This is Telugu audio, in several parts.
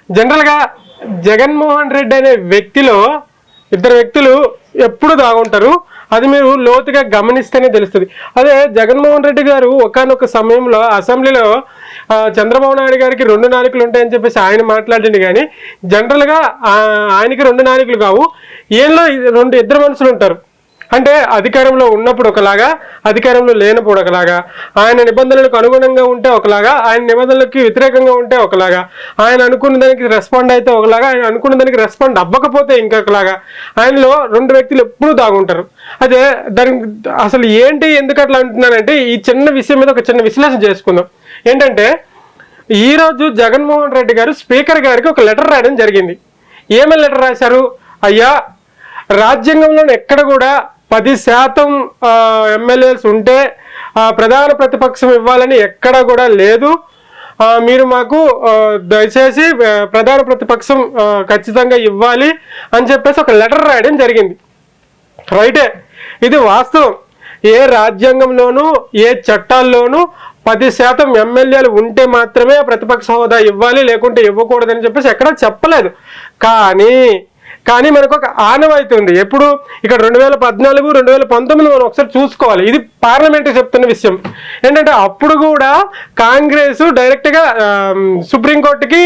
జనరల్గా జగన్మోహన్ రెడ్డి అనే వ్యక్తిలో ఇద్దరు వ్యక్తులు ఎప్పుడు దాగుంటారు. అది మీరు లోతుగా గమనిస్తేనే తెలుస్తుంది. అదే జగన్మోహన్ రెడ్డి గారు ఒకానొక సమయంలో అసెంబ్లీలో చంద్రబాబు నాయుడు గారికి 2 నాలుకలు ఉంటాయని చెప్పేసి ఆయన మాట్లాడింది. కానీ జనరల్గా ఆయనకి 2 నాలుకలు కావు, ఈయనలో ఇద్దరు మనుషులు ఉంటారు. అంటే అధికారంలో ఉన్నప్పుడు ఒకలాగా, అధికారంలో లేనప్పుడు ఒకలాగా, ఆయన నిబంధనలకు అనుగుణంగా ఉంటే ఒకలాగా, ఆయన నిబంధనలకి వ్యతిరేకంగా ఉంటే ఒకలాగా, ఆయన అనుకున్న దానికి రెస్పాండ్ అయితే ఒకలాగా, ఆయన అనుకున్న దానికి రెస్పాండ్ అవ్వకపోతే ఇంకొకలాగా, ఆయనలో 2 వ్యక్తులు ఎప్పుడూ దాగుంటారు. అదే దానికి అసలు ఏంటి, ఎందుకు అట్లా అంటున్నానంటే ఈ చిన్న విషయం మీద ఒక చిన్న విశ్లేషణ చేసుకుందాం. ఏంటంటే ఈరోజు జగన్మోహన్ రెడ్డి గారు స్పీకర్ గారికి ఒక లెటర్ రాయడం జరిగింది. ఏమని లెటర్ రాశారు? అయ్యా, రాజ్యాంగంలో ఎక్కడ కూడా 10% ఎమ్మెల్యేస్ ఉంటే ప్రధాన ప్రతిపక్షం ఇవ్వాలని ఎక్కడ కూడా లేదు. మీరు మాకు దయచేసి ప్రధాన ప్రతిపక్షం ఖచ్చితంగా ఇవ్వాలి అని చెప్పేసి ఒక లెటర్ రాయడం జరిగింది. రైటే, ఇది వాస్తవం. ఏ రాజ్యాంగంలోనూ ఏ చట్టాల్లోనూ 10% ఎమ్మెల్యేలు ఉంటే మాత్రమే ప్రతిపక్ష హోదా ఇవ్వాలి, లేకుంటే ఇవ్వకూడదని చెప్పేసి ఎక్కడ చెప్పలేదు. కానీ మనకు ఒక ఆనవాయితీ ఉంది. ఎప్పుడు ఇక్కడ 2014, 2019 మనం ఒకసారి చూసుకోవాలి. ఇది పార్లమెంట్ చెప్తున్న విషయం. ఏంటంటే అప్పుడు కూడా కాంగ్రెస్ డైరెక్ట్గా సుప్రీంకోర్టుకి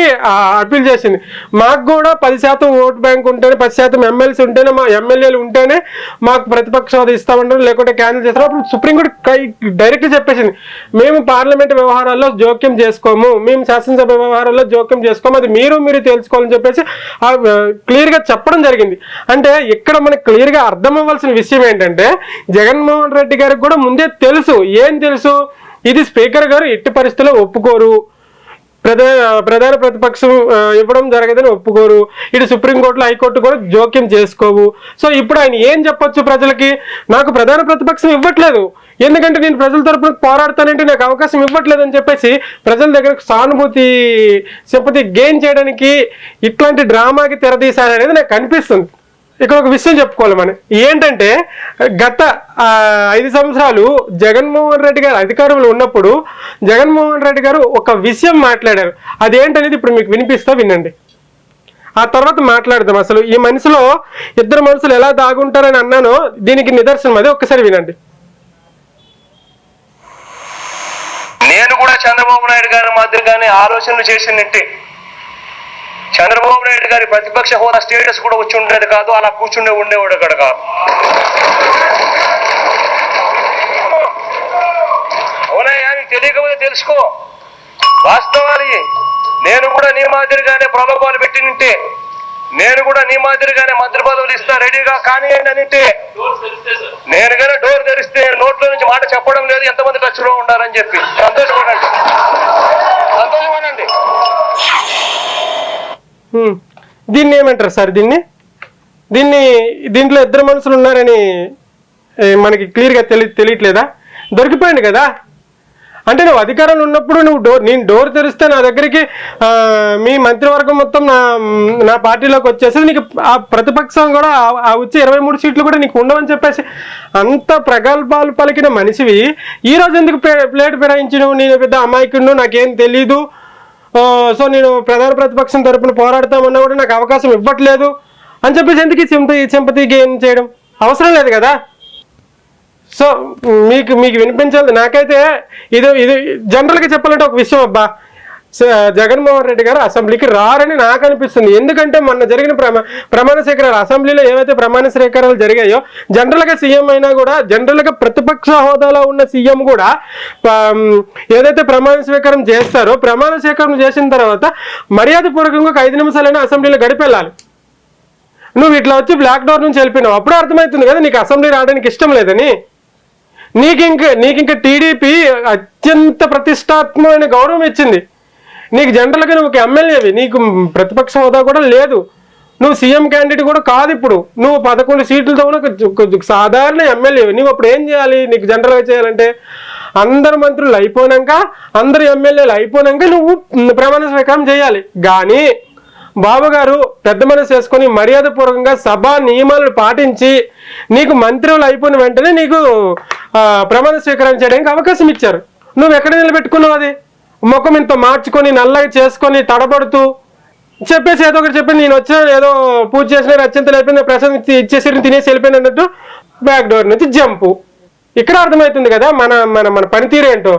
అప్పీల్ చేసింది. మాకు కూడా 10% ఓటు బ్యాంక్ ఉంటేనే, 10% ఎమ్మెల్సీ ఉంటేనే, మా ఎమ్మెల్యేలు ఉంటేనే మాకు ప్రతిపక్ష హోదా ఇస్తామంటారు, లేకుంటే క్యాన్సిల్ చేస్తారు. అప్పుడు సుప్రీంకోర్టు డైరెక్ట్గా చెప్పేసింది, మేము పార్లమెంట్ వ్యవహారాల్లో జోక్యం చేసుకోము, మేము శాసనసభ వ్యవహారాల్లో జోక్యం చేసుకోము, అది మీరు తెలుసుకోవాలని చెప్పేసి క్లియర్గా చెప్పడం జరిగింది. అంటే ఇక్కడ మనకు క్లియర్గా అర్థం అవ్వాల్సిన విషయం ఏంటంటే జగన్మోహన్ రెడ్డి గారికి కూడా ముందే తెలుసు. ఏం తెలుసు? ఇది స్పీకర్ గారు ఎట్టి పరిస్థితుల్లో ఒప్పుకోరు, ప్రధాన ప్రతిపక్షం ఇవ్వడం జరగదని ఒప్పుకోరు, ఇటు సుప్రీంకోర్టులో హైకోర్టు కూడా జోక్యం చేసుకోవు. సో ఇప్పుడు ఆయన ఏం చెప్పొచ్చు ప్రజలకి? నాకు ప్రధాన ప్రతిపక్షం ఇవ్వట్లేదు, ఎందుకంటే నేను ప్రజల తరపున పోరాడతానంటే నాకు అవకాశం ఇవ్వట్లేదు అని చెప్పేసి ప్రజల దగ్గర సానుభూతి, సింపతి గెయిన్ చేయడానికి ఇట్లాంటి డ్రామాకి తెరదీశారనేది నాకు అనిపిస్తుంది. ఇక్కడ ఒక విషయం చెప్పుకోవాలి మనం. ఏంటంటే గత 5 సంవత్సరాలు జగన్మోహన్ రెడ్డి గారు అధికారంలో ఉన్నప్పుడు జగన్మోహన్ రెడ్డి గారు ఒక విషయం మాట్లాడారు. అదేంటనేది ఇప్పుడు మీకు వినిపిస్తా, వినండి. ఆ తర్వాత మాట్లాడదాం. అసలు ఈ మనిషిలో ఇద్దరు మనుషులు ఎలా దాగుంటారని అన్నానో దీనికి నిదర్శనం అది. ఒక్కసారి వినండి. నేను కూడా చంద్రబాబు నాయుడు గారి మాదిరిగానే ఆలోచనలు చేసినట్టే చంద్రబాబు నాయుడు గారి ప్రతిపక్ష హోదా స్టేటస్ కూడా వచ్చి ఉండేది కాదు, అలా ఉండేవాడు అక్కడ కాదు. అవునయ్యా, నీకు తెలియకపోతే తెలుసుకో వాస్తవాలు. నేను కూడా నీ మాదిరిగానే ప్రలోభాలు పెట్టినంటే, నేను కూడా నీ మాదిరిగానే మంత్రి పదవులు ఇస్తా రెడీగా కానివ్వండి అనింటే, నేను కానీ డోర్ తెరిస్తే నోట్లో నుంచి మాట చెప్పడం లేదు, ఎంతమంది టచ్లో ఉండాలని చెప్పి సంతోషపడండి. దీన్ని ఏమంటారు సార్? దీంట్లో ఇద్దరు మనుషులు ఉన్నారని మనకి క్లియర్గా తెలియట్లేదా? దొరికిపోయింది కదా. అంటే నువ్వు అధికారంలో ఉన్నప్పుడు నేను డోర్ తెరిస్తే నా దగ్గరికి మీ మంత్రివర్గం మొత్తం నా పార్టీలోకి వచ్చేసి నీకు ఆ ప్రతిపక్షం కూడా వచ్చే 23 సీట్లు కూడా నీకు ఉండవని చెప్పేసి అంత ప్రగల్భాలు పలికిన మనిషివి ఈరోజు ఎందుకు ప్లేట్ ఫిరాయించి నేను పెద్ద అమాయకుడు, నాకేం తెలీదు, సో నేను ప్రధాన ప్రతిపక్షం తరపున పోరాడతామన్నా కూడా నాకు అవకాశం ఇవ్వట్లేదు అని చెప్పేసి ఎందుకు సింపతి గెయిన్ చేయడం? అవసరం లేదు కదా. సో మీకు వినిపించాలి. నాకైతే ఇది జనరల్గా చెప్పాలంటే ఒక విషయం, అబ్బా, జగన్మోహన్ రెడ్డి గారు అసెంబ్లీకి రారని నాకు అనిపిస్తుంది. ఎందుకంటే మొన్న జరిగిన ప్రమాణ స్వీకారాలు, అసెంబ్లీలో ఏవైతే ప్రమాణ స్వీకారాలు జరిగాయో, జనరల్గా సీఎం అయినా కూడా, జనరల్గా ప్రతిపక్ష హోదాలో ఉన్న సీఎం కూడా ఏదైతే ప్రమాణ స్వీకారం చేస్తారో, ప్రమాణ స్వీకారం చేసిన తర్వాత మర్యాదపూర్వకంగా ఒక 5 నిమిషాలైనా అసెంబ్లీలో గడిపెళ్ళాలి. నువ్వు ఇట్లా వచ్చి బ్లాక్ డోర్ నుంచి వెళ్ళిపోయినావు. అప్పుడే అర్థమవుతుంది కదా నీకు అసెంబ్లీ రావడానికి ఇష్టం లేదని. నీకు టీడీపీ అత్యంత ప్రతిష్టాత్మకమైన గౌరవం ఇచ్చింది. నీకు జనరల్గా నువ్వు ఒక ఎమ్మెల్యేవి, నీకు ప్రతిపక్ష హోదా కూడా లేదు, నువ్వు సీఎం క్యాండిడేట్ కూడా కాదు. ఇప్పుడు నువ్వు 11 సీట్లతో ఉన్న సాధారణ ఎమ్మెల్యేవి. నువ్వు అప్పుడు ఏం చేయాలి? నీకు జనరల్గా చేయాలంటే అందరు మంత్రులు అయిపోయినాక, అందరు ఎమ్మెల్యేలు అయిపోయినాక నువ్వు ప్రమాణ స్వీకారం చేయాలి. కానీ బాబు గారు పెద్ద మనసు చేసుకొని మర్యాదపూర్వకంగా సభా నియమాలను పాటించి నీకు మంత్రులు అయిపోయిన వెంటనే నీకు ప్రమాణ స్వీకారం చేయడానికి అవకాశం ఇచ్చారు. నువ్వు ఎక్కడ నిలబెట్టుకున్నావు? అది ముఖం ఇంత మార్చుకొని నల్లగా చేసుకొని తడబడుతూ చెప్పేసి ఏదో ఒకటి చెప్పి నేను వచ్చిన ఏదో పూజ చేసిన అత్యంతలు అయిపోయింది ప్రసాదం ఇచ్చేసి తినేసి వెళ్ళిపోయింది అన్నట్టు బ్యాక్ డోర్ నుంచి జంపు. ఇక్కడ అర్థమవుతుంది కదా మన మన మన పనితీరు ఏంటో.